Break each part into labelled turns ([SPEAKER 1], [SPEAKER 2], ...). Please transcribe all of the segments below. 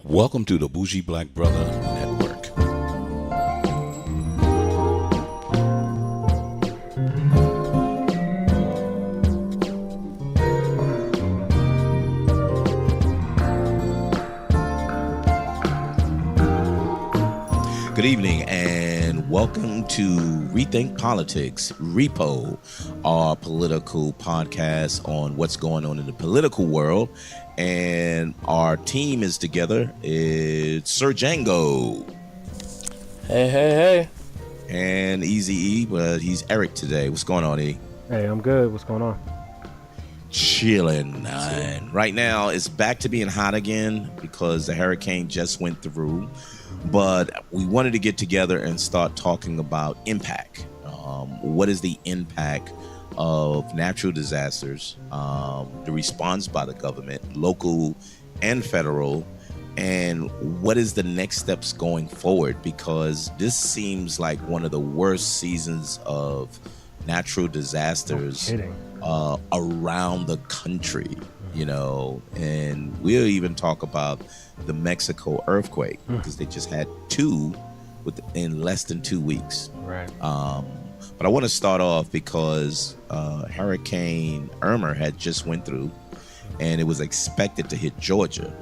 [SPEAKER 1] Welcome to the Bougie Black Brother Network. Good evening and welcome to Rethink Politics, Repo, our political podcast on what's going on in the political world. And our team is together. It's Sir Django.
[SPEAKER 2] Hey.
[SPEAKER 1] And Easy E, but he's Eric today. What's going on, E?
[SPEAKER 3] Hey, I'm good. What's going on?
[SPEAKER 1] Chilling. Right now, it's back to being hot again because the hurricane just went through. But we wanted to get together and start talking about impact. What is the impact of natural disasters, the response by the government, local and federal, and what is the next steps going forward? Because this seems like one of the worst seasons of natural disasters around the country, you know, and we'll even talk about the Mexico earthquake because they just had two within less than 2 weeks.
[SPEAKER 3] Right.
[SPEAKER 1] But I want to start off because Hurricane Irma had just went through, and it was expected to hit Georgia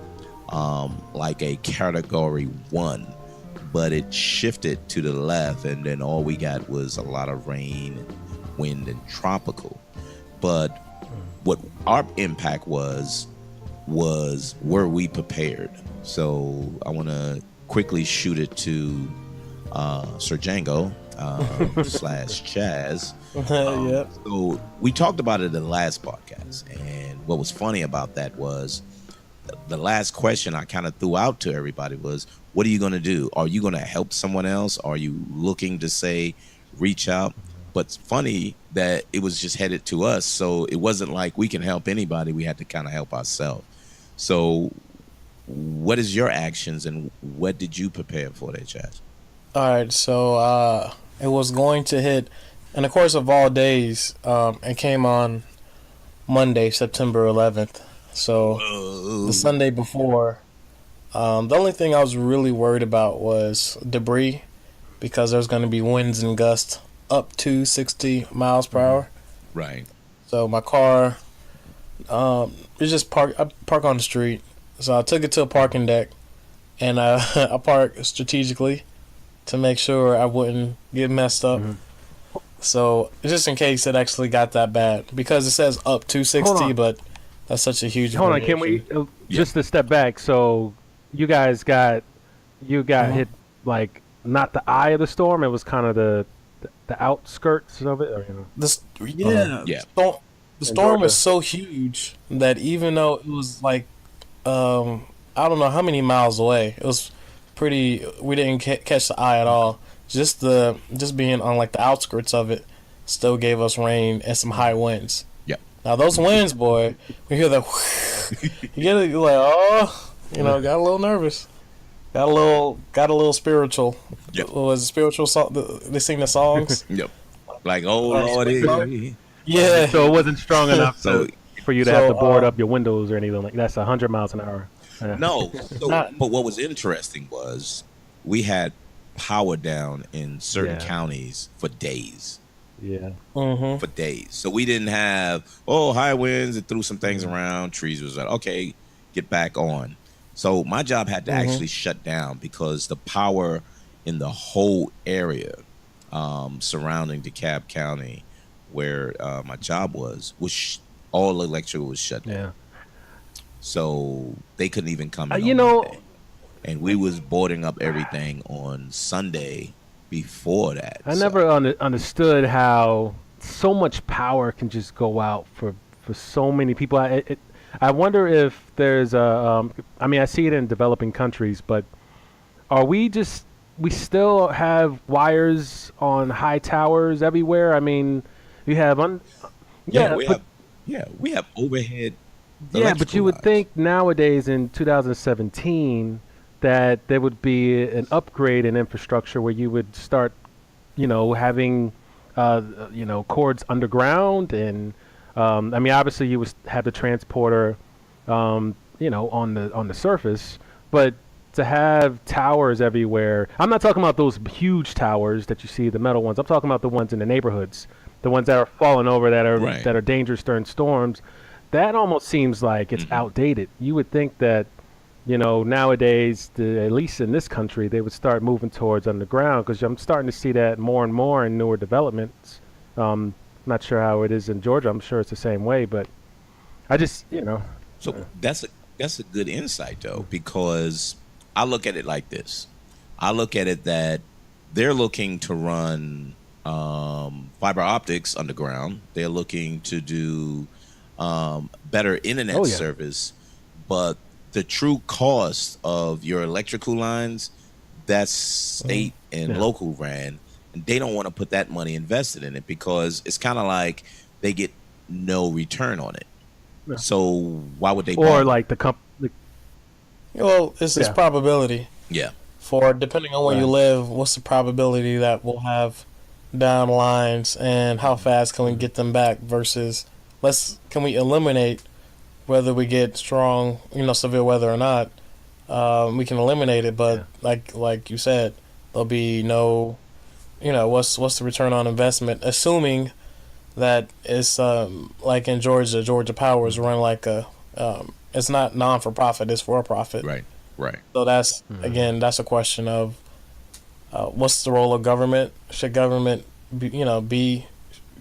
[SPEAKER 1] like a Category 1, but it shifted to the left, and then all we got was a lot of rain, wind, and tropical. But what our impact was were we prepared? So I want to quickly shoot it to Sir Django. Slash Chaz.
[SPEAKER 2] Yep.
[SPEAKER 1] So we talked about it in the last podcast, and what was funny about that was the last question I kind of threw out to everybody was, what are you going to do? Are you going to help someone else? Are you looking to say reach out? But it's funny that it was just headed to us, so it wasn't like we can help anybody. We had to kind of help ourselves. So what is your actions and what did you prepare for that, Chaz?
[SPEAKER 2] All right, so it was going to hit, in the course of all days, it came on Monday, September 11th. So the Sunday before, the only thing I was really worried about was debris because there's going to be winds and gusts up to 60 miles per hour.
[SPEAKER 1] Right.
[SPEAKER 2] So my car, it's just I park on the street. So I took it to a parking deck, and I parked strategically to make sure I wouldn't get messed up. So just in case it actually got that bad, because it says up to 60, but that's such a huge.
[SPEAKER 3] Hold on, can we just to step back? So you guys got hit like not the eye of the storm; it was kind of the outskirts of it. Or, you know?
[SPEAKER 2] The storm was so huge that even though it was like, I don't know how many miles away, it was pretty. We didn't catch the eye at all. Just being on like the outskirts of it still gave us rain and some high winds.
[SPEAKER 1] Yep.
[SPEAKER 2] Now those winds, boy, we hear the you get it, you're like, oh, you know, got a little nervous, got a little spiritual.
[SPEAKER 1] Yep.
[SPEAKER 2] Was it spiritual song? They sing the songs.
[SPEAKER 1] Yep. Like, oh Lordy.
[SPEAKER 2] Yeah.
[SPEAKER 3] So it wasn't strong enough for you to have to board up your windows or anything like that. That's 100 miles an hour.
[SPEAKER 1] No, but what was interesting was we had power down in certain counties for days.
[SPEAKER 3] Yeah.
[SPEAKER 1] For days. So we didn't have, high winds, it threw some things around, trees was like, okay, get back on. So my job had to actually shut down because the power in the whole area surrounding DeKalb County where my job was all electrical was shut down.
[SPEAKER 3] Yeah.
[SPEAKER 1] So they couldn't even come in
[SPEAKER 3] on
[SPEAKER 1] Monday. And we was boarding up everything on Sunday before that.
[SPEAKER 3] I never understood how so much power can just go out for so many people. I wonder if there's I see it in developing countries, but are we still have wires on high towers everywhere? I mean, you have
[SPEAKER 1] we have overhead.
[SPEAKER 3] Yeah, but you would think nowadays in 2017 that there would be an upgrade in infrastructure where you would start, having, cords underground, and obviously you would have the transporter, on the surface, but to have towers everywhere. I'm not talking about those huge towers that you see, the metal ones. I'm talking about the ones in the neighborhoods, the ones that are falling over
[SPEAKER 1] Right.
[SPEAKER 3] that are dangerous during storms. That almost seems like it's outdated. You would think that, nowadays, at least in this country, they would start moving towards underground, because I'm starting to see that more and more in newer developments. Not sure how it is in Georgia. I'm sure it's the same way, but I just,
[SPEAKER 1] So that's a good insight though, because I look at it like this. I look at it that they're looking to run fiber optics underground. They're looking to do better internet service, but the true cost of your electrical lines, that's state and local ran, and they don't want to put that money invested in it because it's kind of like they get no return on it.
[SPEAKER 3] Yeah.
[SPEAKER 1] So why would they?
[SPEAKER 3] Or
[SPEAKER 1] bother?
[SPEAKER 3] like the
[SPEAKER 2] Well, it's probability.
[SPEAKER 1] Yeah.
[SPEAKER 2] For depending on where you live, what's the probability that we'll have down lines, and how fast can we get them back versus can we eliminate whether we get strong, severe weather or not. We can eliminate it, but like you said, there'll be no, what's the return on investment, assuming that it's like in Georgia Power is run like it's not non for profit, it's for profit.
[SPEAKER 1] Right.
[SPEAKER 2] So that's again, that's a question of what's the role of government? Should government be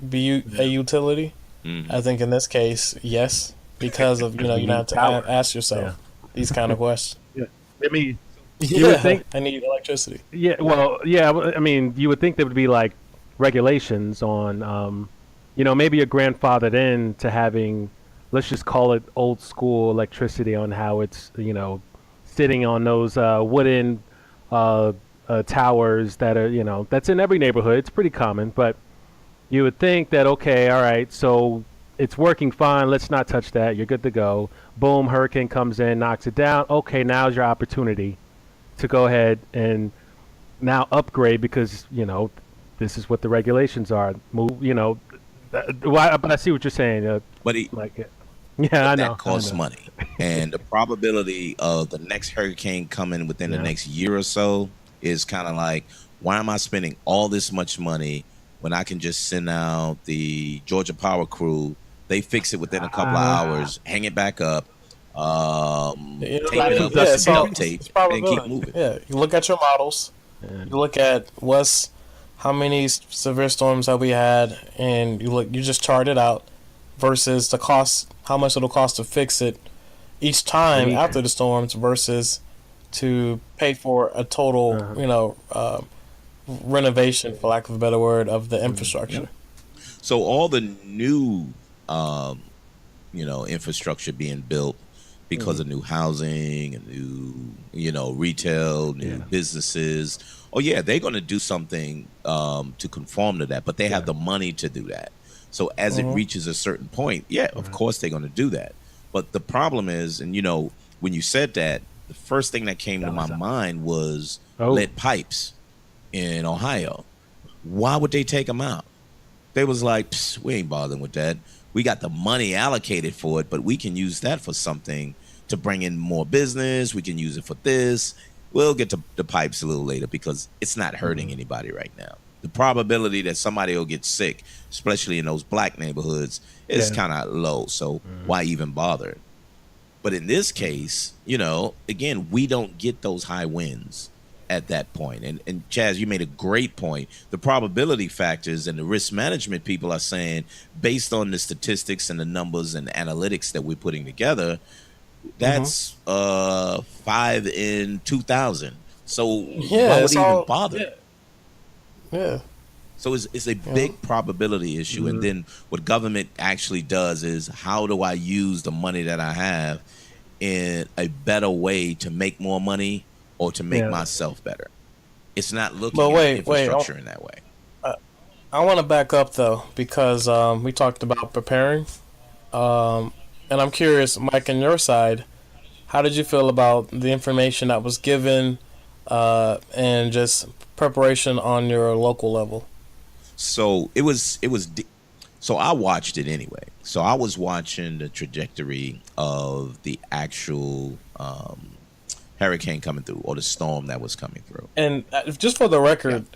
[SPEAKER 2] a utility? I think in this case, yes, because of you have to ask yourself these kind of questions.
[SPEAKER 3] Yeah, I mean,
[SPEAKER 2] you would think I need electricity.
[SPEAKER 3] Yeah, well, yeah, I mean, you would think there would be like regulations on, maybe a grandfathered in to having, let's just call it old school electricity, on how it's, sitting on those wooden towers that are, that's in every neighborhood. It's pretty common, but you would think that, okay, all right, so it's working fine. Let's not touch that. You're good to go. Boom, hurricane comes in, knocks it down. Okay, now's your opportunity to go ahead and now upgrade, because, this is what the regulations are. Move, but I see what you're saying.
[SPEAKER 1] But
[SPEAKER 3] I know.
[SPEAKER 1] That costs money. And the probability of the next hurricane coming within the next year or so is kind of like, why am I spending all this much money when I can just send out the Georgia Power crew? They fix it within a couple of hours, hang it back up, tape it up, duct tape, and keep moving.
[SPEAKER 2] Yeah, you look at your models. You look at how many severe storms have we had, and you just chart it out versus the cost, how much it'll cost to fix it each time after the storms versus to pay for a total, renovation, for lack of a better word, of the infrastructure.
[SPEAKER 1] So all the new, infrastructure being built because of new housing and new, retail, new businesses. Oh yeah, they're going to do something to conform to that, but they have the money to do that. So as it reaches a certain point, of course they're going to do that. But the problem is, and when you said that, the first thing that came to my mind was lead pipes in Ohio. Why would they take them out? They was like, we ain't bothering with that. We got the money allocated for it, but we can use that for something to bring in more business. We can use it for this. We'll get to the pipes a little later because it's not hurting anybody right now. The probability that somebody will get sick, especially in those black neighborhoods, is kind of low. So why even bother? But in this case, again, we don't get those high winds at that point. And Chaz, you made a great point. The probability factors and the risk management people are saying, based on the statistics and the numbers and the analytics that we're putting together, that's 5 in 2,000. So why would even bother?
[SPEAKER 2] Yeah.
[SPEAKER 1] So it's a big probability issue. And then what government actually does is, how do I use the money that I have in a better way to make more money or to make myself better? It's not looking at infrastructure in that way.
[SPEAKER 2] I want to back up, though, because we talked about preparing. And I'm curious, Mike, on your side, how did you feel about the information that was given and just preparation on your local level?
[SPEAKER 1] So so I watched it anyway. So I was watching the trajectory of the actual hurricane coming through or the storm that was coming through.
[SPEAKER 2] And just for the record,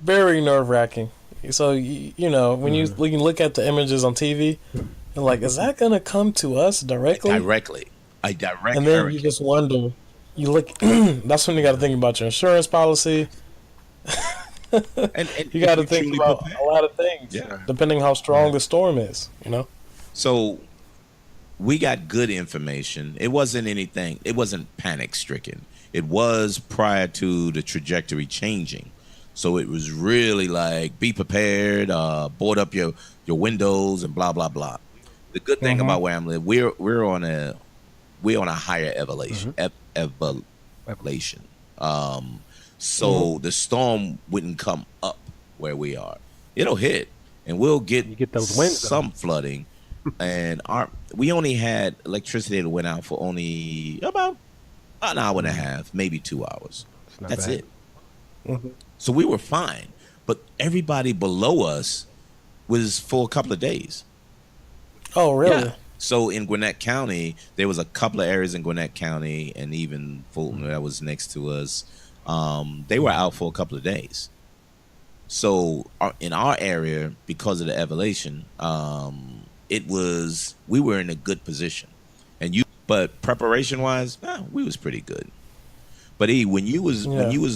[SPEAKER 2] very nerve wracking. So you know when you look at the images on TV, you're like, is that gonna come to us directly?
[SPEAKER 1] Directly, a direct.
[SPEAKER 2] And then
[SPEAKER 1] hurricane.
[SPEAKER 2] you just wonder. You look. That's when you got to think about your insurance policy.
[SPEAKER 1] and
[SPEAKER 2] you got to think about a lot of things, depending how strong the storm is. You know.
[SPEAKER 1] So we got good information. It wasn't anything. It wasn't panic stricken. It was prior to the trajectory changing. So it was really like, be prepared, board up your windows and blah blah blah. The good thing about where I'm living, we're on a higher elevation. Elevation. So the storm wouldn't come up where we are. It'll hit, and we'll get
[SPEAKER 3] those winds,
[SPEAKER 1] some flooding. And we only had electricity that went out for only about an hour and a half, maybe 2 hours. That's
[SPEAKER 3] bad.
[SPEAKER 1] it. So we were fine, but everybody below us was for a couple of days.
[SPEAKER 2] Oh, really?
[SPEAKER 1] Yeah. So in Gwinnett County, there was a couple of areas in Gwinnett County, and even Fulton that was next to us. They were out for a couple of days. So in our area, because of the elevation, we were in a good position, but preparation wise, we was pretty good. But when you was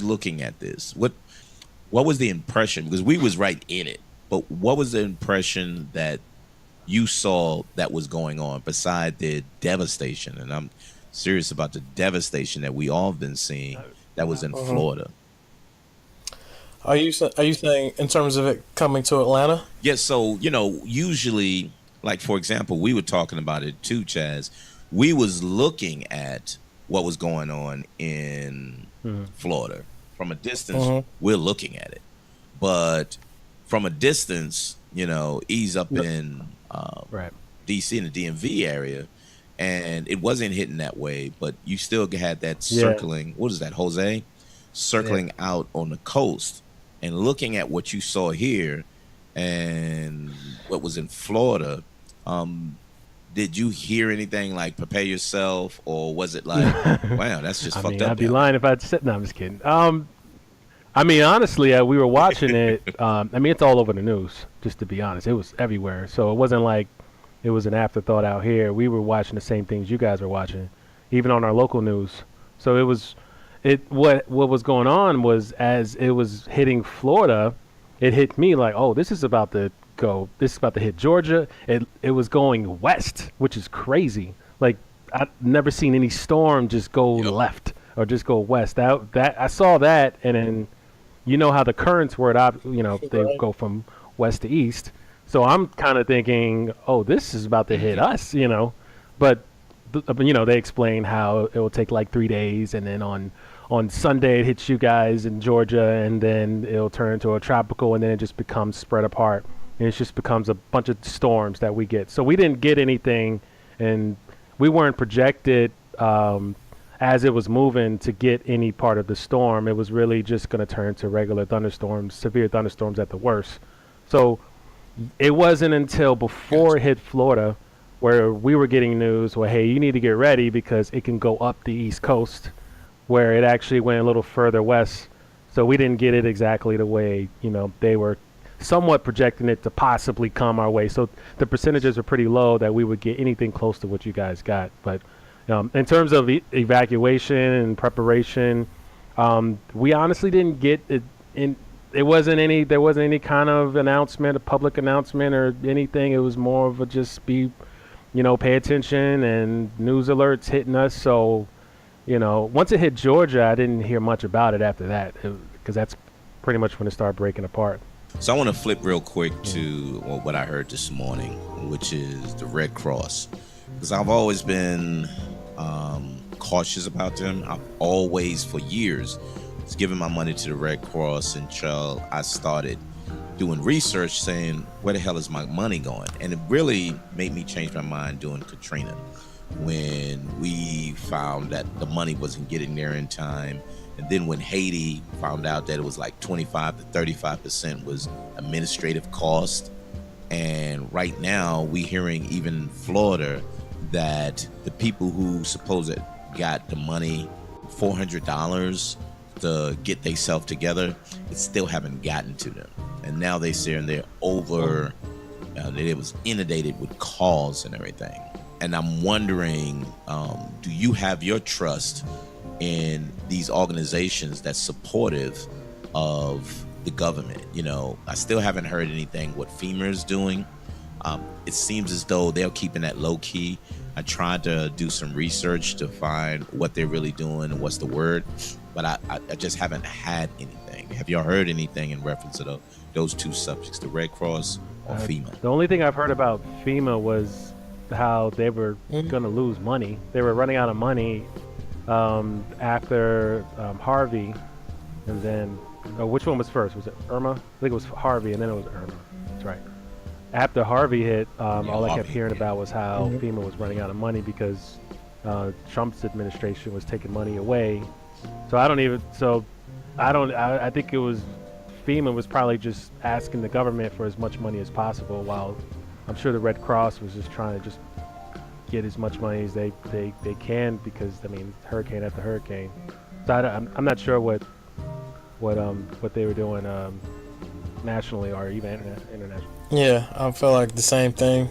[SPEAKER 1] looking at this, what was the impression? Because we was right in it, but what was the impression that you saw that was going on beside the devastation? And I'm serious about the devastation that we all have been seeing that was in Florida.
[SPEAKER 2] Are you saying in terms of it coming to Atlanta?
[SPEAKER 1] Yes. So usually, like for example, we were talking about it too, Chaz. We was looking at what was going on in Florida from a distance. We're looking at it, but from a distance, ease up in DC in the DMV area, and it wasn't hitting that way, but you still had that circling. What is that, Jose? Circling out on the coast and looking at what you saw here and what was in Florida. Did you hear anything like prepare yourself, or was it like, wow, that's just fucked up?
[SPEAKER 3] I'd be lying if I'd said, no, I'm just kidding. Honestly, we were watching it. It's all over the news, just to be honest. It was everywhere. So it wasn't like it was an afterthought out here. We were watching the same things you guys were watching, even on our local news. So what was going on was, as it was hitting Florida, it hit me like, oh, this is about to hit Georgia. It was going west, which is crazy. Like, I've never seen any storm just go left or just go west. That I saw that, and then how the currents were. They go from west to east. So I'm kind of thinking, oh, this is about to hit us. But they explain how it will take like 3 days, and then on Sunday it hits you guys in Georgia, and then it'll turn into a tropical, and then it just becomes spread apart. And it just becomes a bunch of storms that we get. So we didn't get anything, and we weren't projected as it was moving to get any part of the storm. It was really just going to turn to regular thunderstorms, severe thunderstorms at the worst. So it wasn't until before it hit Florida where we were getting news, well, hey, you need to get ready because it can go up the East Coast, where it actually went a little further west. So we didn't get it exactly the way, they were somewhat projecting it to possibly come our way. So the percentages are pretty low that we would get anything close to what you guys got. But in terms of evacuation and preparation, we honestly didn't get it. There wasn't any kind of announcement, a public announcement or anything. It was more of a just pay attention and news alerts hitting us. So, once it hit Georgia, I didn't hear much about it after that, because that's pretty much when it started breaking apart.
[SPEAKER 1] So I want to flip real quick to what I heard this morning, which is the Red Cross. Because I've always been cautious about them. I've always, for years, was giving my money to the Red Cross until I started doing research saying, where the hell is my money going? And it really made me change my mind during Katrina, when we found that the money wasn't getting there in time. And then when Haiti found out that it was like 25 to 35% was administrative cost. And right now we hearing even in Florida that the people who supposed got the money $400 to get themselves together. It still haven't gotten to them, and now they say they're over. It was inundated with calls and everything. And I'm wondering, do you have your trust in these organizations that's supportive of the government? I still haven't heard anything what FEMA is doing. It seems as though they're keeping that low key. I tried to do some research to find what they're really doing and what's the word, but I just haven't had anything. Have y'all heard anything in reference to those two subjects, the Red Cross or FEMA?
[SPEAKER 3] The only thing I've heard about FEMA was how they were going to lose money. They were running out of money after Harvey, and then which one was first? Was it Irma? I think it was Harvey, and then it was Irma. That's right. After Harvey hit, all I kept hearing about was how FEMA was running out of money because Trump's administration was taking money away. I think it was FEMA was probably just asking the government for as much money as possible, while I'm sure the Red Cross was just trying to just get as much money as they can, because hurricane after hurricane. So I'm not sure what they were doing nationally or even internationally.
[SPEAKER 2] Yeah, I feel like the same thing,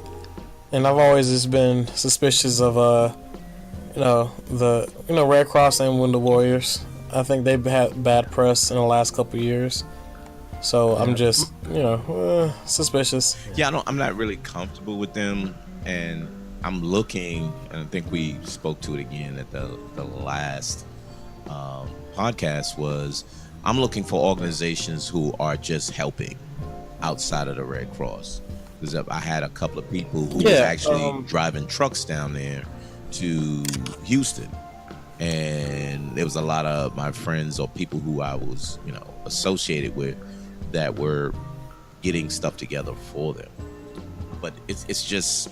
[SPEAKER 2] and I've always just been suspicious of the Red Cross and Window Warriors. I think they've had bad press in the last couple of years, so I'm just suspicious.
[SPEAKER 1] Yeah, I'm not really comfortable with them, and I'm looking, and I think we spoke to it again at the last podcast. Was I'm looking for organizations who are just helping outside of the Red Cross, because I had a couple of people who was actually driving trucks down there to Houston, and there was a lot of my friends or people who I was associated with that were getting stuff together for them. But it's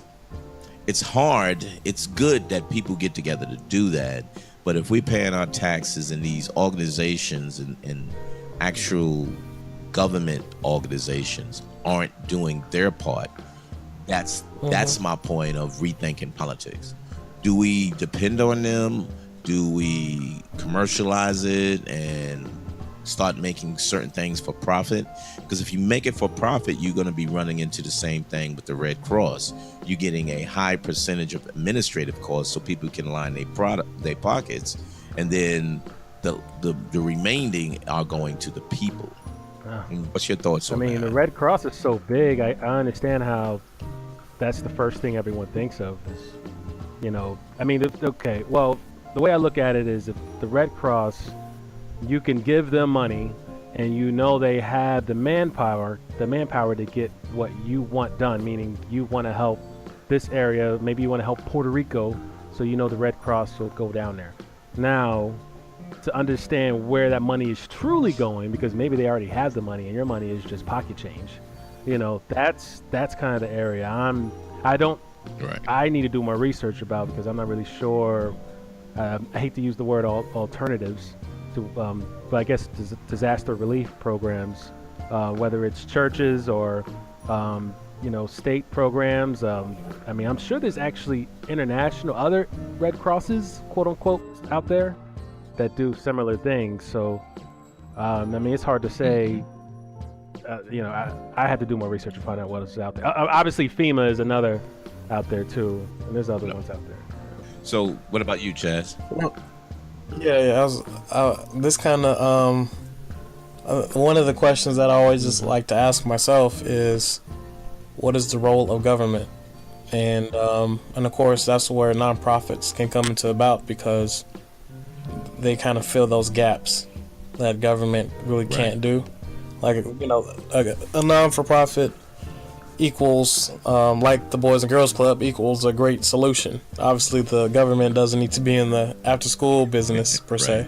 [SPEAKER 1] hard. It's good that people get together to do that, but if we're paying our taxes and these organizations and actual government organizations aren't doing their part, that's my point of rethinking politics. Do we depend on them? Do we commercialize it and start making certain things for profit? Because if you make it for profit, you're going to be running into the same thing with the Red Cross. You're getting a high percentage of administrative costs so people can line their pockets, and then the remaining are going to the people. What's your thoughts on that?
[SPEAKER 3] The Red Cross is so big. I understand how that's the first thing everyone thinks of is, okay, well, the way I look at it is if the Red Cross, you can give them money and they have the manpower to get what you want done, meaning you want to help this area, maybe you want to help Puerto Rico, so the Red Cross will go down there. Now, to understand where that money is truly going, because maybe they already have the money and your money is just pocket change, that's kind of the area I need to do more research about, because I'm not really sure. I hate to use the word alternatives to, but I guess disaster relief programs, whether it's churches or state programs. I'm sure there's actually international other Red Crosses, quote unquote, out there that do similar things. So it's hard to say. I had to do more research to find out what is out there. Obviously FEMA is another out there too, and there's other ones out there.
[SPEAKER 1] So what about you, Chaz?
[SPEAKER 2] Well, this kind of one of the questions that I always just like to ask myself is, what is the role of government? And of course that's where nonprofits can come into about, because they kind of fill those gaps that government really can't do. Like a non-for-profit equals, like the Boys and Girls Club, equals a great solution. Obviously the government doesn't need to be in the after-school business per se,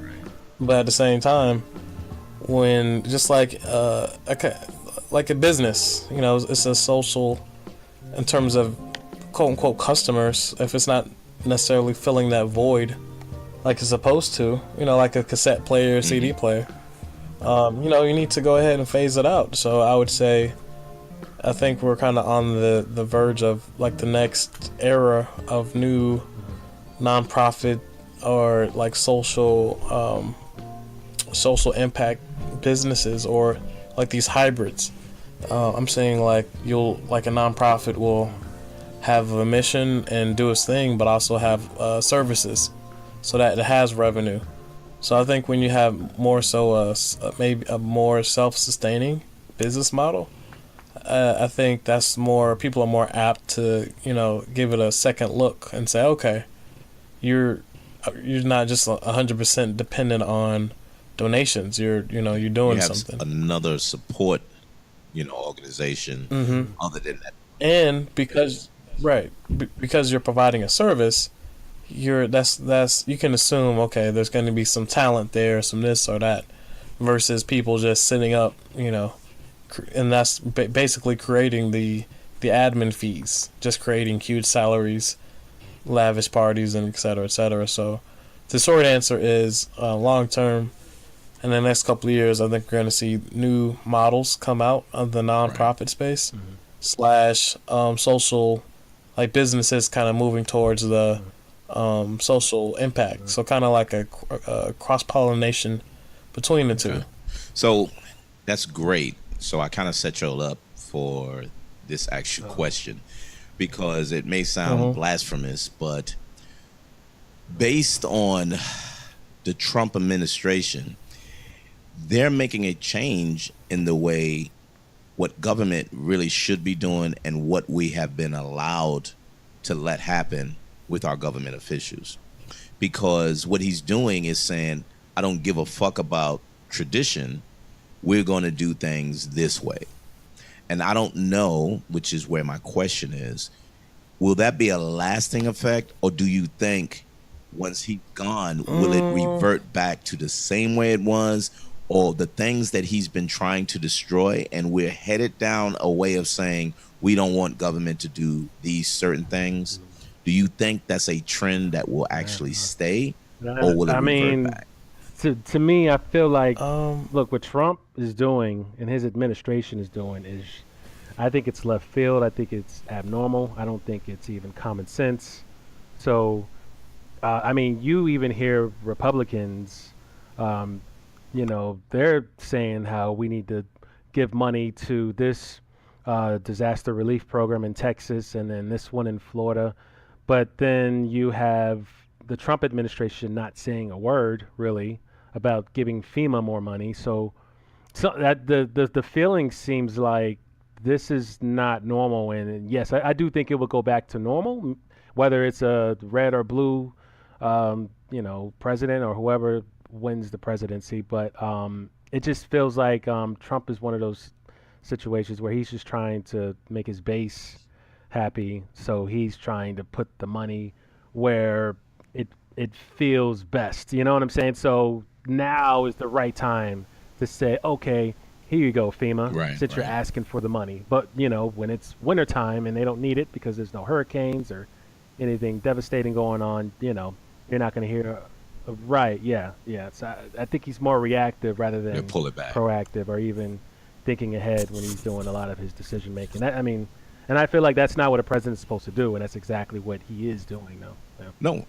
[SPEAKER 2] but at the same time, when just like a business, it's a social in terms of quote-unquote customers. If it's not necessarily filling that void like it's supposed to, like a cassette player, CD player, you need to go ahead and phase it out. So I would say, I think we're kind of on the verge of like the next era of new nonprofit or like social impact businesses, or like these hybrids. I'm saying like like a nonprofit will have a mission and do its thing, but also have services, so that it has revenue. So I think when you have more so maybe a more self-sustaining business model, I think that's more people are more apt to give it a second look and say, okay, you're not just 100% dependent on donations. You're doing
[SPEAKER 1] You have
[SPEAKER 2] something.
[SPEAKER 1] another support, organization other than that.
[SPEAKER 2] And because right, because you're providing a service, that's you can assume, okay, there's going to be some talent there, some this or that, versus people just sitting up, and that's basically creating the admin fees, just creating huge salaries, lavish parties, and et cetera, et cetera. So the short answer is, long term, in the next couple of years, I think we're going to see new models come out of the nonprofit space slash social, like businesses kind of moving towards the social impact. So kind of like a cross pollination between the two.
[SPEAKER 1] So that's great. So I kind of set y'all up for this actual question, because it may sound blasphemous, but based on the Trump administration, they're making a change in the way what government really should be doing and what we have been allowed to let happen with our government officials. Because what he's doing is saying, I don't give a fuck about tradition. We're going to do things this way. And I don't know, which is where my question is, will that be a lasting effect? Or do you think once he's gone, will it revert back to the same way it was? Or the things that he's been trying to destroy, and we're headed down a way of saying we don't want government to do these certain things? Do you think that's a trend that will actually stay, or will it revert back?
[SPEAKER 3] To me, I feel like, look, what Trump is doing and his administration is doing is, I think it's left field. I think it's abnormal. I don't think it's even common sense. So, you even hear Republicans, they're saying how we need to give money to this disaster relief program in Texas and then this one in Florida. But then you have the Trump administration not saying a word really about giving FEMA more money. So that the feeling seems like this is not normal. And yes, I do think it will go back to normal, whether it's a red or blue, president or whoever wins the presidency. But it just feels like Trump is one of those situations where he's just trying to make his base happy. So he's trying to put the money where it feels best. You know what I'm saying? So now is the right time to say, okay, here you go, FEMA, since you're asking for the money. But, when it's wintertime and they don't need it because there's no hurricanes or anything devastating going on, you're not going to hear. Right, yeah. So I think he's more reactive rather than
[SPEAKER 1] pull it back.
[SPEAKER 3] Proactive, or even thinking ahead when he's doing a lot of his decision making. And I feel like that's not what a president's supposed to do, and that's exactly what he is doing now. Yeah.
[SPEAKER 1] No,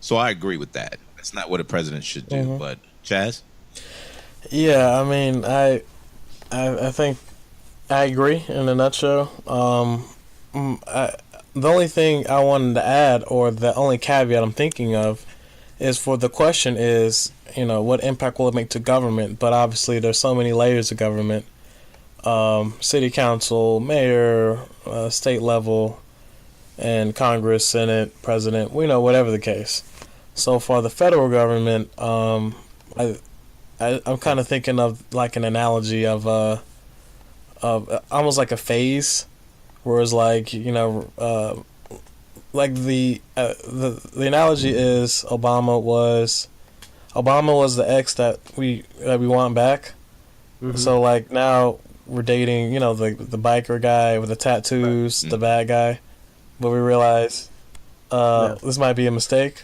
[SPEAKER 1] so I agree with that. That's not what a president should do. But Chaz?
[SPEAKER 2] Yeah, I think I agree in a nutshell. The only thing I wanted to add, or the only caveat I'm thinking of, is for the question is, what impact will it make to government? But obviously there's so many layers of government, city council, mayor, state level, and Congress, Senate, president, whatever the case. So for the federal government, I'm kind of thinking of like an analogy of almost like a phase, whereas like like the analogy is Obama was the ex that we want back. So like now we're dating the biker guy with the tattoos, the bad guy, but we realize this might be a mistake.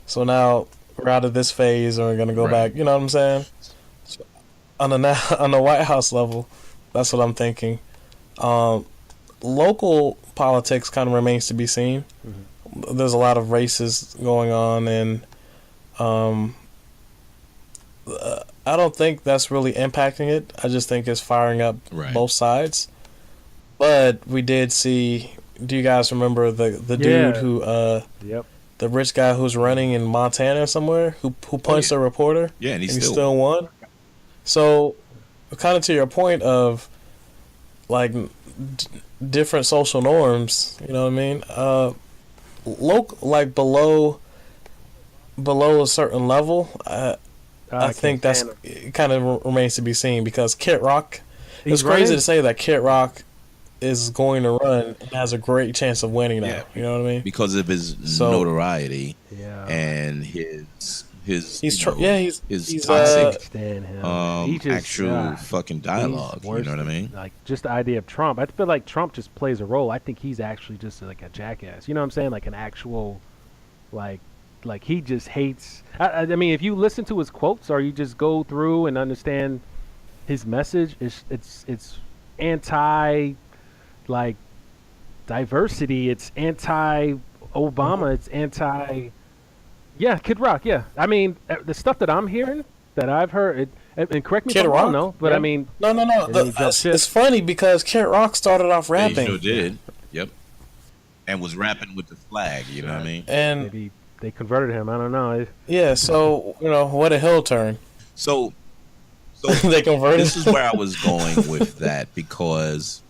[SPEAKER 2] So now we're out of this phase and we're gonna go back. You know what I'm saying? So on the White House level, that's what I'm thinking. Local politics kind of remains to be seen. There's a lot of races going on, and Um, I don't think that's really impacting it. I just think it's firing up
[SPEAKER 1] Right.
[SPEAKER 2] both sides. But we did see. Do you guys remember the
[SPEAKER 3] Yeah.
[SPEAKER 2] dude who
[SPEAKER 3] Yep.
[SPEAKER 2] the rich guy who's running in Montana somewhere who punched
[SPEAKER 1] yeah.
[SPEAKER 2] a reporter?
[SPEAKER 1] Yeah, and
[SPEAKER 2] he
[SPEAKER 1] he's
[SPEAKER 2] still won. So, kind of to your point of like different social norms. You know what I mean? Like below a certain level. I think that's it kind of remains to be seen because Kid Rock. It's crazy to say that Kid Rock is going to run and has a great chance of winning now.
[SPEAKER 1] Yeah.
[SPEAKER 2] You know what I mean?
[SPEAKER 1] because of his notoriety and his
[SPEAKER 2] he's
[SPEAKER 1] his
[SPEAKER 2] he's
[SPEAKER 1] toxic
[SPEAKER 3] Stand him. He just,
[SPEAKER 1] actual fucking dialogue. You know what I mean?
[SPEAKER 3] Like just the idea of Trump. I feel like Trump just plays a role. I think he's actually just like a jackass. You know what I'm saying? Like an actual, like he just hates. I mean, if you listen to his quotes or you just go through and understand his message, it's anti, like, diversity. It's anti Obama. It's anti. Yeah, Kid Rock. Yeah, I mean the stuff that I'm hearing, that I've heard, and correct me if I'm wrong, no, but
[SPEAKER 2] yeah.
[SPEAKER 3] I mean,
[SPEAKER 2] no. It's funny because Kid Rock started off
[SPEAKER 1] Yeah,
[SPEAKER 2] rapping.
[SPEAKER 1] he sure did. Yep. And was rapping with the flag. You know what I mean?
[SPEAKER 2] And
[SPEAKER 3] maybe they converted him. I don't know.
[SPEAKER 2] yeah, so what a hill turn.
[SPEAKER 1] So
[SPEAKER 2] They converted.
[SPEAKER 1] this is where I was going with that, because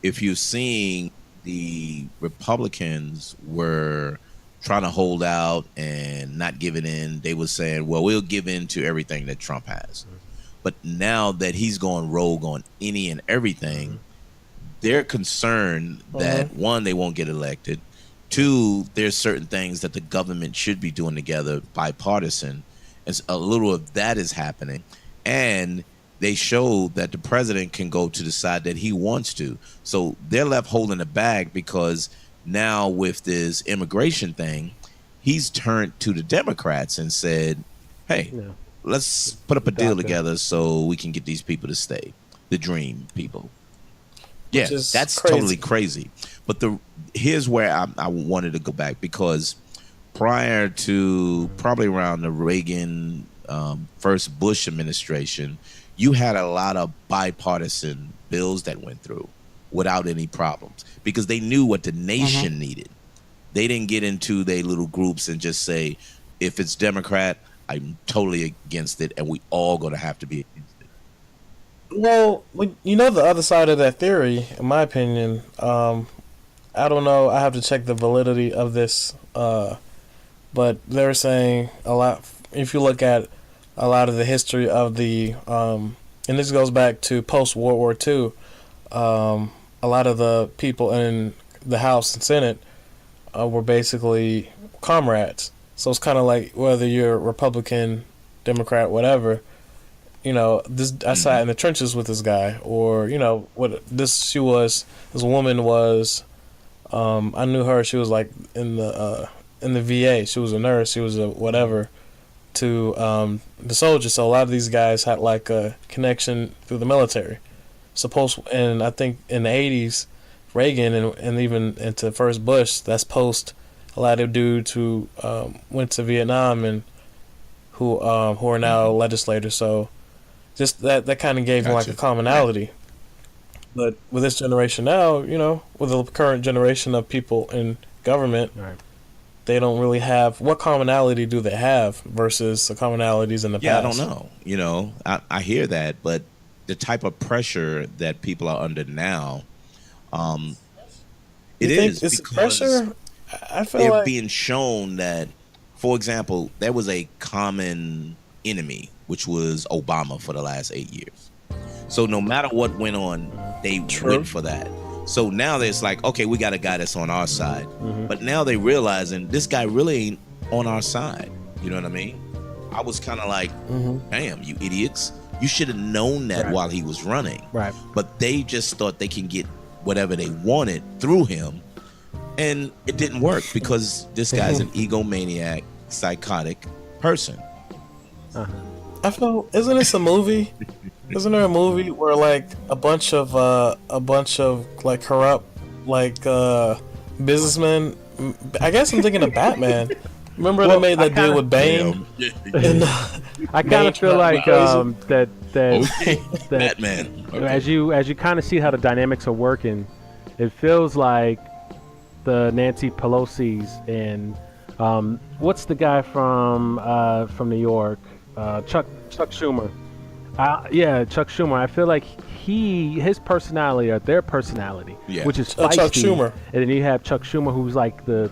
[SPEAKER 1] if you're seeing the Republicans were trying to hold out and not giving in, they were saying, well, we'll give in to everything that Trump has. But now that he's going rogue on any and everything, they're concerned that, one, they won't get elected. Two, there's certain things that the government should be doing together, bipartisan. And a little of that is happening. And they show that the president can go to the side that he wants to. So they're left holding the bag, because now with this immigration thing, he's turned to the Democrats and said, hey, let's put up a deal together so we can get these people to stay. The dream people. Yeah, that's
[SPEAKER 2] crazy.
[SPEAKER 1] Totally crazy. But here's where I wanted to go back, because prior to probably around the Reagan first Bush administration, you had a lot of bipartisan bills that went through without any problems, because they knew what the nation needed. They didn't get into their little groups and just say, if it's Democrat, I'm totally against it, and we all going to have to be against it.
[SPEAKER 2] Well, the other side of that theory, in my opinion, I don't know. I have to check the validity of this, but they're saying a lot. If you look at a lot of the history of the, and this goes back to post World War II, a lot of the people in the House and Senate were basically comrades. So it's kind of like whether you're Republican, Democrat, whatever. I sat in the trenches with this guy, or this woman was. I knew her. She was like in the VA. She was a nurse. She was a whatever to the soldiers. So a lot of these guys had like a connection through the military. And I think in the 80s, Reagan and even into first Bush, that's post a lot of dudes who went to Vietnam and who are now legislators. So just that kind of gave them like a commonality. But with this generation now, with the current generation of people in government, they don't really have. What commonality do they have versus the commonalities in the past?
[SPEAKER 1] Yeah, I don't know. I hear that, but the type of pressure that people are under now,
[SPEAKER 2] it's pressure. I feel
[SPEAKER 1] they're
[SPEAKER 2] like
[SPEAKER 1] being shown that, for example, there was a common enemy, which was Obama for the last 8 years. So no matter what went on, they went for that. So now there's like, okay, we got a guy that's on our side. But now they realizing this guy really ain't on our side. You know what I mean? I was kind of like, damn, you idiots. You should have known that while he was running.
[SPEAKER 3] Right.
[SPEAKER 1] But they just thought they can get whatever they wanted through him. And it didn't work, because this guy's an egomaniac, psychotic person.
[SPEAKER 2] I feel, isn't this a movie? Isn't there a movie where like a bunch of like corrupt like businessmen? I guess I'm thinking of Batman, Remember they made that deal with Bane? And,
[SPEAKER 3] I kind of feel like that
[SPEAKER 1] Okay.
[SPEAKER 3] that
[SPEAKER 1] Batman. Okay.
[SPEAKER 3] as you kind of see how the dynamics are working, it feels like the Nancy Pelosi's and what's the guy from New York, Chuck Schumer. Yeah, Chuck Schumer. I feel like his personality or their personality, which is feisty.
[SPEAKER 2] Chuck Schumer.
[SPEAKER 3] And then you have Chuck Schumer, who's like the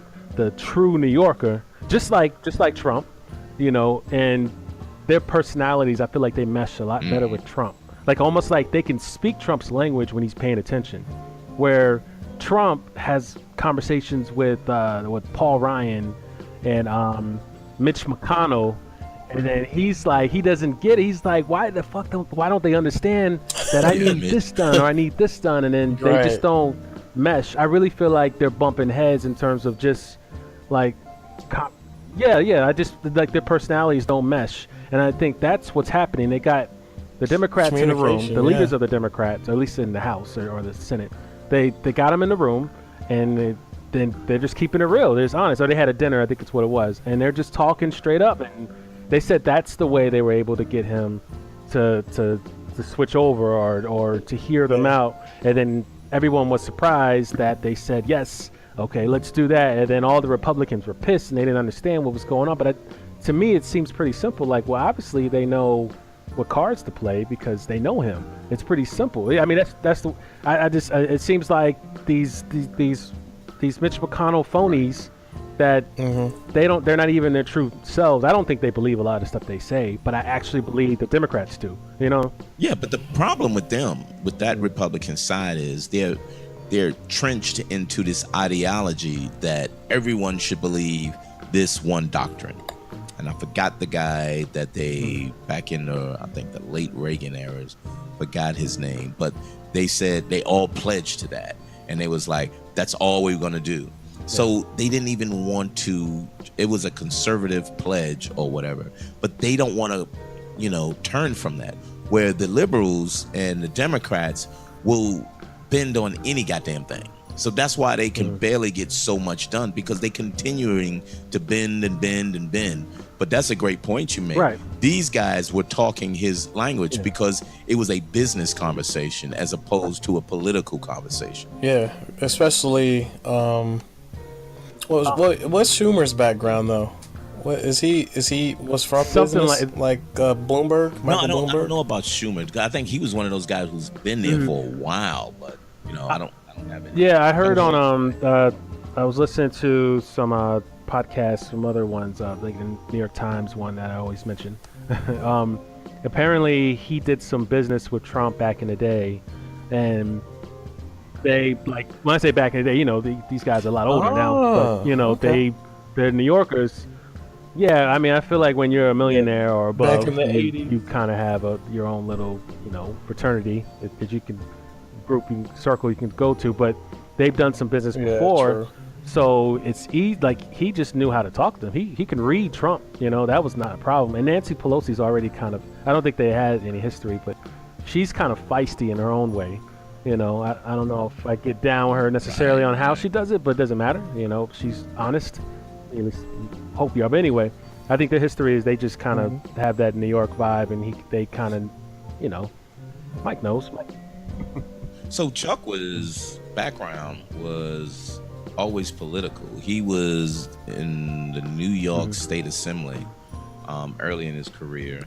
[SPEAKER 3] true New Yorker, just like Trump, and their personalities. I feel like they mesh a lot better with Trump. Like almost like they can speak Trump's language when he's paying attention, where Trump has conversations with Paul Ryan and Mitch McConnell. And then he's like, he doesn't get it. He's like, why don't they understand that I need this done or I need this done? And then they just don't mesh. I really feel like they're bumping heads in terms of just like, I just like their personalities don't mesh. And I think that's what's happening. They got the Democrats in the room, the leaders of the Democrats, or at least in the House or the Senate. They got them in the room and then they're just keeping it real. They're just honest. Or they had a dinner, I think it's what it was. And they're just talking straight up. And they said that's the way they were able to get him to switch over or to hear them out. And then everyone was surprised that they said, yes, okay, let's do that. And then all the Republicans were pissed and they didn't understand what was going on. But to me, it seems pretty simple. Like, well, obviously they know what cards to play because they know him. It's pretty simple. I mean, that's the. It seems like these Mitch McConnell phonies that they're not even their true selves. I don't think they believe a lot of the stuff they say, but I actually believe the Democrats do.
[SPEAKER 1] Yeah, but the problem with them, with that Republican side, is they're trenched into this ideology that everyone should believe this one doctrine. And I forgot the guy that they back in I think the late Reagan eras, forgot his name, but they said they all pledged to that, and they was like, that's all we're gonna do. So they didn't even want to. It was a conservative pledge or whatever, but they don't want to, turn from that. Where the liberals and the Democrats will bend on any goddamn thing. So that's why they can barely get so much done, because they continuing to bend and bend and bend. But that's a great point you made.
[SPEAKER 3] Right.
[SPEAKER 1] These guys were talking his language because it was a business conversation as opposed to a political conversation.
[SPEAKER 2] Yeah, especially. What's Schumer's background though? What is he was from
[SPEAKER 3] Something
[SPEAKER 2] business like Bloomberg?
[SPEAKER 1] No, I
[SPEAKER 2] Bloomberg?
[SPEAKER 1] don't know about Schumer. I think he was one of those guys who's been there for a while, but I don't have it.
[SPEAKER 3] Yeah, I heard on I was listening to some podcasts, some other ones, like the New York Times one that I always mention. Apparently, he did some business with Trump back in the day, and they, like, when I say back in the day, these guys are a lot older now, but they're New Yorkers. Yeah, I mean, I feel like when you're a millionaire or above,
[SPEAKER 2] back in the 80s.
[SPEAKER 3] you kind of have your own little, fraternity that you can circle you can go to. But they've done some business before,
[SPEAKER 2] true.
[SPEAKER 3] so it's easy. Like, he just knew how to talk to them. He can read Trump. That was not a problem. And Nancy Pelosi's already kind of. I don't think they had any history, but she's kind of feisty in her own way. I don't know if I get down with her necessarily on how she does it, but it doesn't matter. She's honest. At least hope you are. But anyway, I think the history is they just kind of have that New York vibe, and they kind of, Mike knows.
[SPEAKER 1] So Chuck's background was always political. He was in the New York State Assembly early in his career,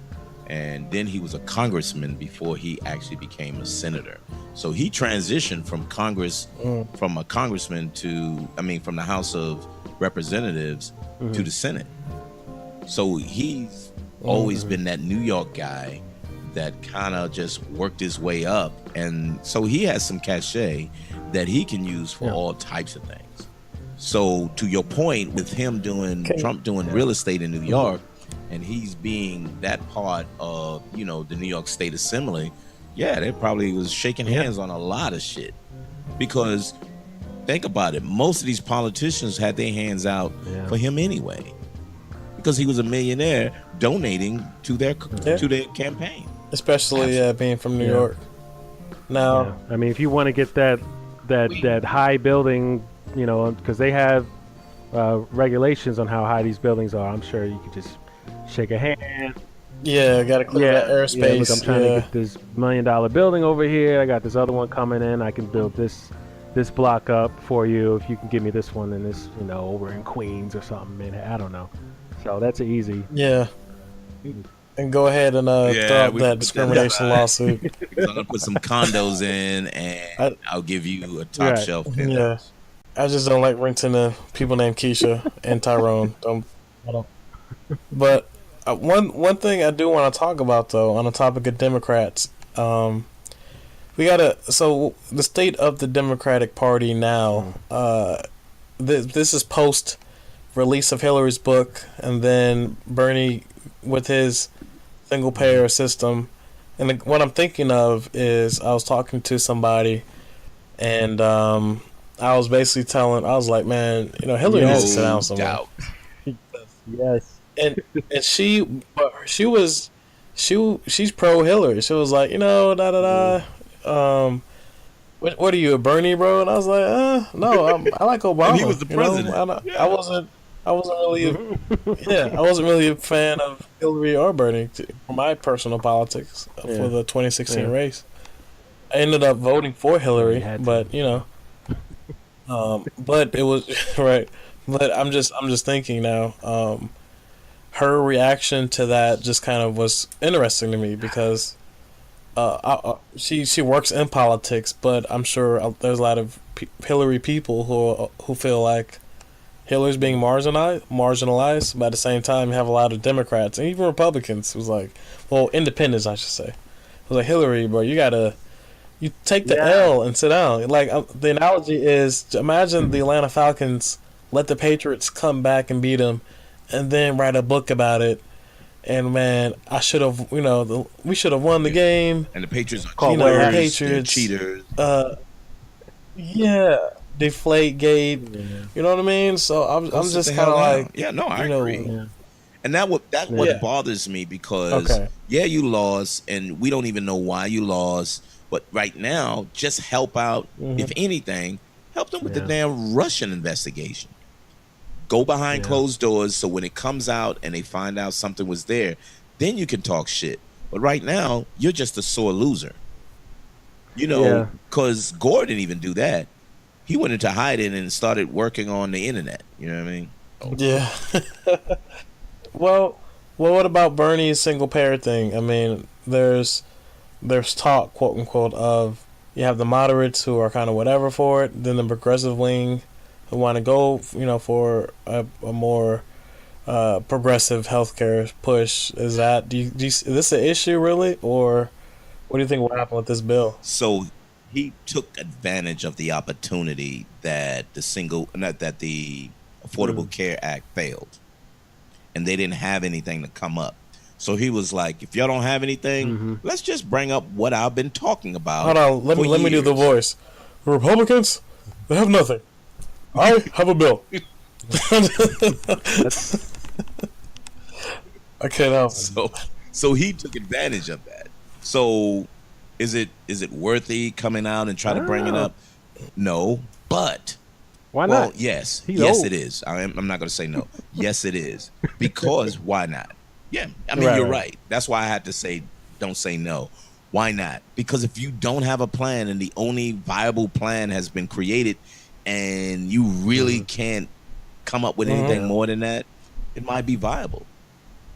[SPEAKER 1] and then he was a congressman before he actually became a senator. So he transitioned from Congress, from a congressman from the House of Representatives to the Senate. So he's always been that New York guy that kind of just worked his way up, and so he has some cachet that he can use for all types of things. So to your point, with him Trump doing real estate in New York, and he's being that part of the New York State Assembly, they probably was shaking hands on a lot of shit, because think about it, most of these politicians had their hands out for him anyway, because he was a millionaire donating to their campaign.
[SPEAKER 2] Especially being from New York. Now,
[SPEAKER 3] I mean, if you want to get that high building, because they have regulations on how high these buildings are. I'm sure you could just shake a hand.
[SPEAKER 2] Yeah, gotta clear that
[SPEAKER 3] Yeah, look,
[SPEAKER 2] airspace.
[SPEAKER 3] I'm trying to get this $1 million building over here. I got this other one coming in. I can build this block up for you if you can give me this one and this, over in Queens or something. Man, I don't know. So that's easy.
[SPEAKER 2] Yeah. And go ahead and throw out that discrimination lawsuit.
[SPEAKER 1] Because I'm gonna put some condos in, and I'll give you a top shelf.
[SPEAKER 2] Yeah, I just don't like renting to people named Keisha and Tyrone. I don't. But one thing I do want to talk about though, on the topic of Democrats, we gotta. So the state of the Democratic Party now. This is post release of Hillary's book, and then Bernie with his single payer system. And what I'm thinking of is I was talking to somebody, and I was basically I was like, man, Hillary needs to sit down somewhere.
[SPEAKER 3] Yes.
[SPEAKER 2] And she's pro Hillary. She was like, what are you, a Bernie bro? And I was like, no, I like Obama.
[SPEAKER 1] And he was the president.
[SPEAKER 2] I wasn't really, I wasn't really a fan of Hillary or Bernie for my personal politics for the 2016 race. I ended up voting for Hillary, but but it was right. But I'm just thinking now. Her reaction to that just kind of was interesting to me because she works in politics, but I'm sure there's a lot of Hillary people who feel like Hillary's being marginalized. But at the same time, you have a lot of Democrats and even Republicans who's like, well, independents, I should say. It was like, Hillary, bro, you take the L and sit down. Like the analogy is, imagine the Atlanta Falcons let the Patriots come back and beat them, and then write a book about it. And man, I should have, we should have won the game.
[SPEAKER 1] And the Patriots are cheaters.
[SPEAKER 2] Patriots,
[SPEAKER 1] cheaters.
[SPEAKER 2] Deflate Gate. You know what I mean? So I'm just kind of like,
[SPEAKER 1] I agree. Yeah. And that's what bothers me because you lost, and we don't even know why you lost. But right now, just help out. If anything, help them with the damn Russian investigation. Go behind closed doors, so when it comes out and they find out something was there, then you can talk shit. But right now, you're just a sore loser. Because Gore didn't even do that. He went into hiding and started working on the internet. You know what I mean?
[SPEAKER 2] Yeah. Well, what about Bernie's single payer thing? I mean, there's talk, quote unquote, of you have the moderates who are kind of whatever for it, then the progressive wing who want to go, for a more progressive healthcare push. Is this an issue really, or what do you think will happen with this bill?
[SPEAKER 1] So he took advantage of the opportunity that the Affordable Care Act failed, and they didn't have anything to come up. So he was like, if y'all don't have anything, let's just bring up what I've been talking about. Hold on,
[SPEAKER 2] let me do the voice. The Republicans, they have nothing. I have a bill. I can't help it.
[SPEAKER 1] So he took advantage of that. So is it worthy coming out and trying to bring it up? No, but
[SPEAKER 3] why not?
[SPEAKER 1] Well, yes, it is. I'm not going to say no. Yes, it is, because why not? Yeah, I mean you're right. That's why I had to say don't say no. Why not? Because if you don't have a plan and the only viable plan has been created, and you really can't come up with anything more than that, it might be viable.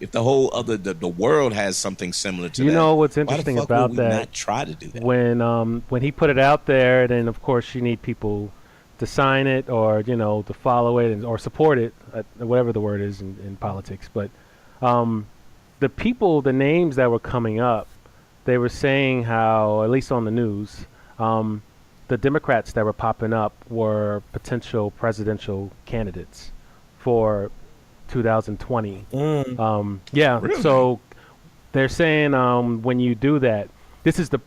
[SPEAKER 1] If the whole the world has something similar to that,
[SPEAKER 3] you know what's interesting
[SPEAKER 1] why the fuck
[SPEAKER 3] about
[SPEAKER 1] would we
[SPEAKER 3] that?
[SPEAKER 1] Not try to do that.
[SPEAKER 3] When he put it out there, then of course you need people to sign it or to follow it or support it, whatever the word is in politics. But the names that were coming up, they were saying how, at least on the news, the Democrats that were popping up were potential presidential candidates for 2020.
[SPEAKER 1] Really?
[SPEAKER 3] So they're saying when you do that, this is the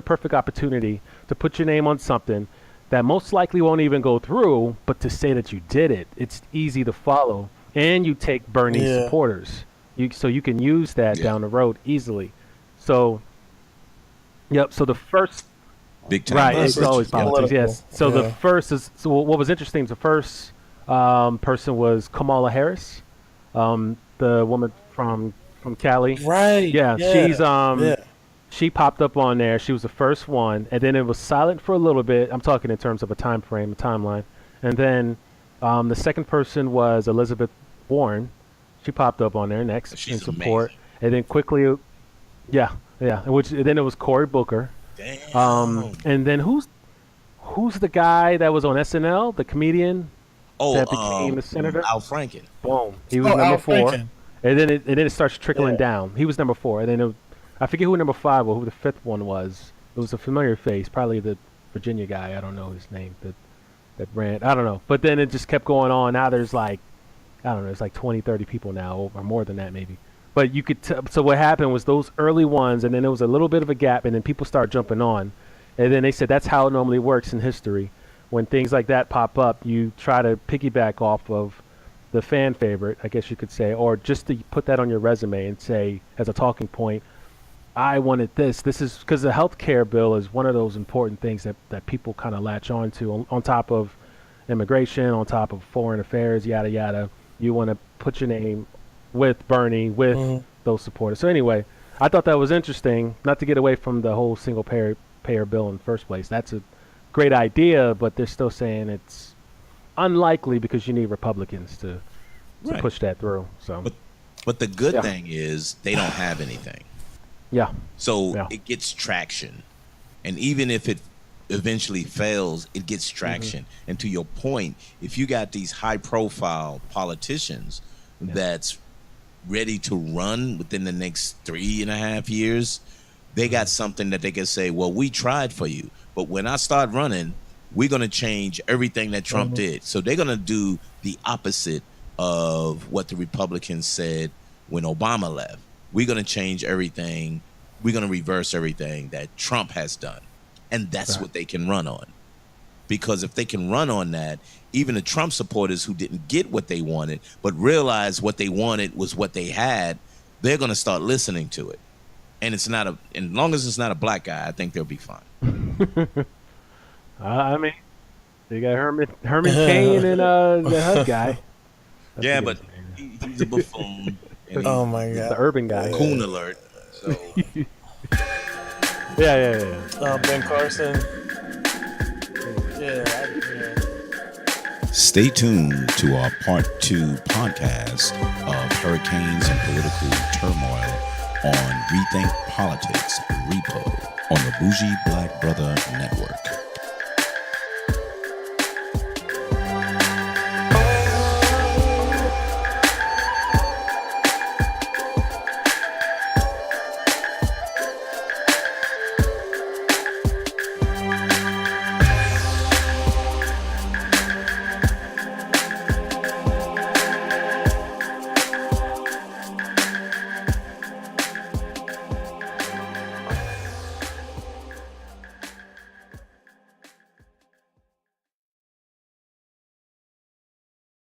[SPEAKER 3] perfect opportunity to put your name on something that most likely won't even go through, but to say that you did it. It's easy to follow, and you take Bernie's supporters. So you can use that down the road easily. So, so the first.
[SPEAKER 1] Big time.
[SPEAKER 3] Right, it's always politics, yes. So the first is, what was interesting is the first person was Kamala Harris, the woman from Cali.
[SPEAKER 2] Right.
[SPEAKER 3] Yeah,
[SPEAKER 2] Yeah.
[SPEAKER 3] she popped up on there. She was the first one, and then it was silent for a little bit. I'm talking in terms of a time frame, a timeline. And then the second person was Elizabeth Warren. She popped up on there next
[SPEAKER 1] She's
[SPEAKER 3] in support,
[SPEAKER 1] amazing.
[SPEAKER 3] and then quickly, yeah, yeah. And then it was Cory Booker.
[SPEAKER 1] Damn.
[SPEAKER 3] And then who's the guy that was on SNL, the comedian that became the senator?
[SPEAKER 1] Al Franken.
[SPEAKER 3] Boom. He was
[SPEAKER 2] Oh,
[SPEAKER 3] number
[SPEAKER 2] Al
[SPEAKER 3] 4.
[SPEAKER 2] Franken.
[SPEAKER 3] And then it starts trickling
[SPEAKER 2] Yeah.
[SPEAKER 3] down. He was number 4, and then I forget who number 5 or who the 5th one was. It was a familiar face, probably the Virginia guy. I don't know his name. That ran. I don't know. But then it just kept going on. Now there's like, I don't know. It's like 20, 30 people now, or more than that maybe. But you could. So what happened was those early ones, and then there was a little bit of a gap, and then people start jumping on, and then they said that's how it normally works in history. When things like that pop up, you try to piggyback off of the fan favorite, I guess you could say, or just to put that on your resume and say as a talking point, I wanted this. This is because the health care bill is one of those important things that people kind of latch on to on top of immigration, on top of foreign affairs, yada, yada. You want to put your name with Bernie, with those supporters. So anyway, I thought that was interesting, not to get away from the whole single payer bill in the first place. That's a great idea, but they're still saying it's unlikely because you need Republicans to
[SPEAKER 1] Right.
[SPEAKER 3] push that through. So,
[SPEAKER 1] But the good
[SPEAKER 3] Yeah.
[SPEAKER 1] thing is they don't have anything.
[SPEAKER 3] yeah.
[SPEAKER 1] So
[SPEAKER 3] Yeah.
[SPEAKER 1] it gets traction. And even if it eventually fails, it gets traction. And to your point, if you got these high profile politicians that's ready to run within the next 3.5 years, they got something that they can say, well, we tried for you. But when I start running, we're going to change everything that Trump did. So they're going to do the opposite of what the Republicans said when Obama left. We're going to change everything. We're going to reverse everything that Trump has done. And that's what they can run on. Because if they can run on that, even the Trump supporters who didn't get what they wanted, but realized what they wanted was what they had, they're going to start listening to it. And it's not as long as it's not a black guy, I think they'll be fine.
[SPEAKER 3] I mean, they got Herman Cain and the HUD guy.
[SPEAKER 1] Yeah, but he's a buffoon. And
[SPEAKER 2] Oh my
[SPEAKER 3] The
[SPEAKER 2] god.
[SPEAKER 3] urban guy.
[SPEAKER 1] coon alert. So
[SPEAKER 3] Yeah.
[SPEAKER 2] Ben Carson. Yeah.
[SPEAKER 1] stay tuned to our part 2 podcast of hurricanes and political turmoil on Rethink Politics Repo on the Bougie Black Brother Network.